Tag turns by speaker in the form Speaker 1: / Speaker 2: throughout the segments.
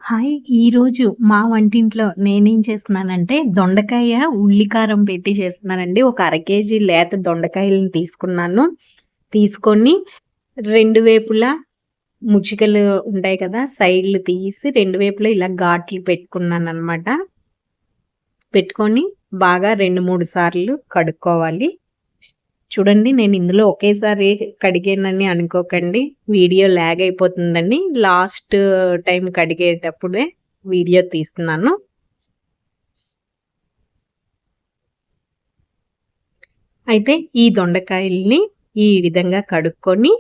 Speaker 1: Hi! ఈరోజు మా వంటింట్లో నేనేం చేస్తున్నానంటే, దొండకాయ ఉల్లికారం పెట్టి చేస్తున్నానండి. ఒక అర కేజీ లేత దొండకాయలను తీసుకున్నాను. తీసుకొని 2 వైపులా ముచ్చికలు ఉంటాయి కదా! సైడ్‌లు తీసి 2 వైపులా ఇలా ఘాట్లు పెట్టుకున్నాననమాట. పెట్టుకొని బాగా 2, 3 సార్లు కడుక్కోవాలి. చూడండి, నేను ఇందులో ఒకేసారి కడిగానని అనుకోకండి. వీడియో లాగ్ అయిపోతుందని లాస్ట్ టైం కడిగేటప్పుడే వీడియో తీస్తున్నాను. అయితే ఈ దొండకాయల్ని ఈ విధంగా కడుక్కొని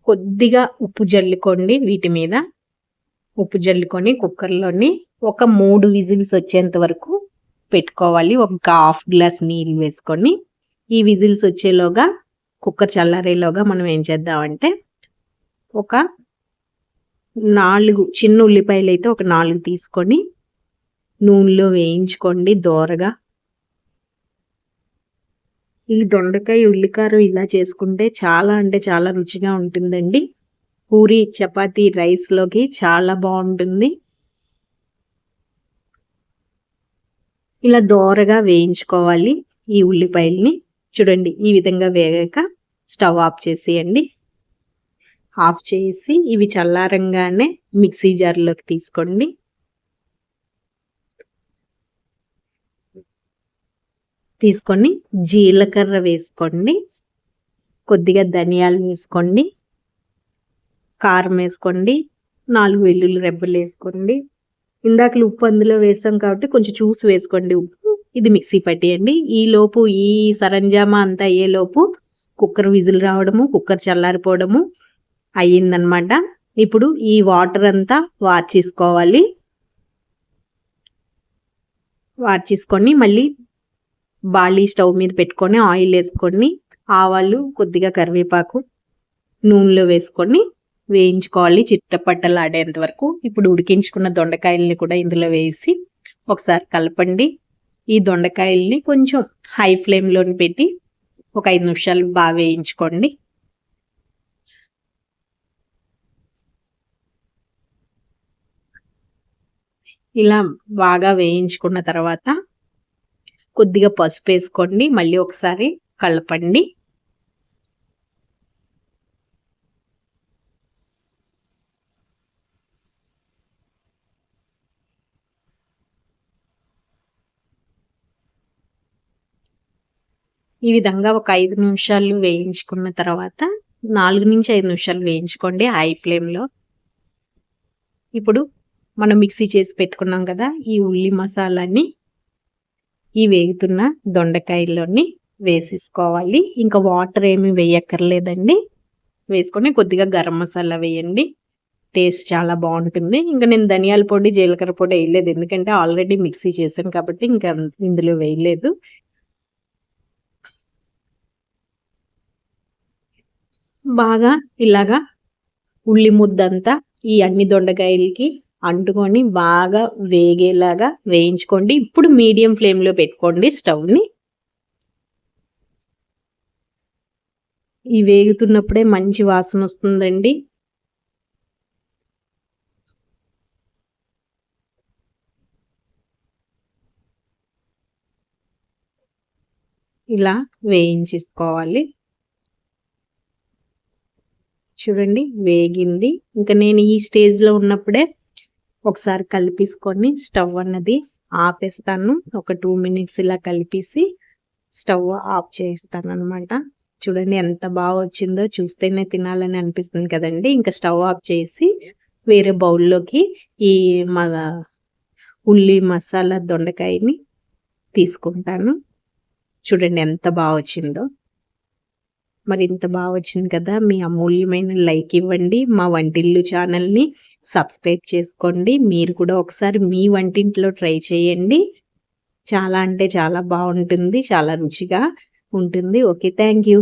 Speaker 1: కొద్దిగా ఉప్పు జల్లుకోండి. వీటి మీద ఉప్పు జల్లుకొని కుక్కర్‌లోని ఒక 3 విజిల్స్ వచ్చేంత వరకు పెట్టుకోవాలి. ఒక హాఫ్ గ్లాస్ నీళ్ళు వేసుకొని ఈ విజిల్స్ వచ్చేలోగా, కుక్కర్ చల్లారేలోగా మనం ఏం చేద్దామంటే, ఒక 4 చిన్న ఉల్లిపాయలైతే ఒక 4 తీసుకొని నూనెలో వేయించుకోండి దోరగా. ఈ దొండకాయ ఉల్లికారం ఇలా చేసుకుంటే చాలా అంటే చాలా రుచిగా ఉంటుందండి. పూరి, చపాతీ, రైస్‌లోకి చాలా బావుంటుంది. ఇలా దోరగా వేయించుకోవాలి ఈ ఉల్లిపాయల్ని. చూడండి, ఈ విధంగా వేగాక స్టవ్ ఆఫ్ చేసేయండి. ఆఫ్ చేసి ఇవి చల్లారంగానే మిక్సీ జార్‌లోకి తీసుకోండి. తీసుకొని జీలకర్ర వేసుకోండి. కొద్దిగా ధనియాలు వేసుకోండి. కారం వేసుకోండి. 4 వెల్లుల్లి రెబ్బలు వేసుకోండి. ఇందాకలు ఉప్పు అందులో వేసాం కాబట్టి కొంచెం చూసి వేసుకోండి ఉప్పు. ఇది మిక్సీ పట్టేయండి. ఈలోపు ఈ సరంజామా అంతా అయ్యేలోపు కుక్కర్ విజిల్ రావడము, కుక్కర్ చల్లారిపోవడము అయ్యిందనమాట. ఇప్పుడు ఈ వాటర్ అంతా వార్చేసుకోవాలి. వార్చేసుకొని మళ్ళీ బాళీ స్టవ్ మీద పెట్టుకొని ఆయిల్ వేసుకొని ఆవాలు, కొద్దిగా కరివేపాకు నూనెలో వేసుకొని వేయించుకోవాలి చిట్టపట్టలాడేంత వరకు. ఇప్పుడు ఉడికించుకున్న దొండకాయల్ని కూడా ఇందులో వేసి ఒకసారి కలపండి. ఈ దొండకాయల్ని కొంచెం హై ఫ్లేమ్‌లోని పెట్టి ఒక 5 నిమిషాలు బాగా వేయించుకోండి. ఇలా బాగా వేయించుకున్న తర్వాత కొద్దిగా పసుపు వేసుకోండి. మళ్ళీ ఒకసారి కలపండి. ఈ విధంగా ఒక 5 నిమిషాలు వేయించుకున్న తర్వాత 4-5 నిమిషాలు వేయించుకోండి హై ఫ్లేమ్‌లో. ఇప్పుడు మనం మిక్సీ చేసి పెట్టుకున్నాం కదా! ఈ ఉల్లి మసాలాని ఈ వేగుతున్న దొండకాయల్లోని వేసేసుకోవాలి. ఇంకా వాటర్ ఏమి వేయక్కర్లేదండి. వేసుకొని కొద్దిగా గరం మసాలా వేయండి. టేస్ట్ చాలా బావుంటుంది. ఇంక నేను ధనియాల పొడి, జీలకర్ర పొడి వేయలేదు. ఎందుకంటే ఆల్రెడీ మిక్సీ చేశాను కాబట్టి ఇంకా ఇందులో వేయలేదు. బాగా ఇలాగా ఉల్లి ముద్దంతా ఈ అన్ని దొండకాయలకి అంటుకొని బాగా వేగేలాగా వేయించుకోండి. ఇప్పుడు మీడియం ఫ్లేమ్‌లో పెట్టుకోండి స్టవ్‌ని. ఈ వేగుతున్నప్పుడే మంచి వాసన వస్తుందండి. ఇలా వేయించేసుకోవాలి. చూడండి, వేగింది. ఇంకా నేను ఈ స్టేజ్‌లో ఉన్నప్పుడే ఒకసారి కలిపేసుకొని స్టవ్ అన్నది ఆపేస్తాను. ఒక 2 మినిట్స్ ఇలా కలిపేసి స్టవ్ ఆఫ్ చేస్తాననమాట. చూడండి ఎంత బాగా వచ్చిందో, చూస్తేనే తినాలని అనిపిస్తుంది కదండీ. ఇంకా స్టవ్ ఆఫ్ చేసి వేరే బౌల్‌లోకి ఈ మన ఉల్లి మసాలా దొండకాయని తీసుకుంటాను. చూడండి ఎంత బాగా వచ్చిందో. మరి ఇంత బాగా వచ్చింది కదా! మీ అమూల్యమైన లైక్ ఇవ్వండి. మా వంటిల్లు ఛానల్‌ని సబ్స్క్రైబ్ చేసుకోండి. మీరు కూడా ఒకసారి మీ వంటింట్లో ట్రై చేయండి. చాలా అంటే చాలా బావుంటుంది. చాలా రుచిగా ఉంటుంది. ఓకే. Thank you.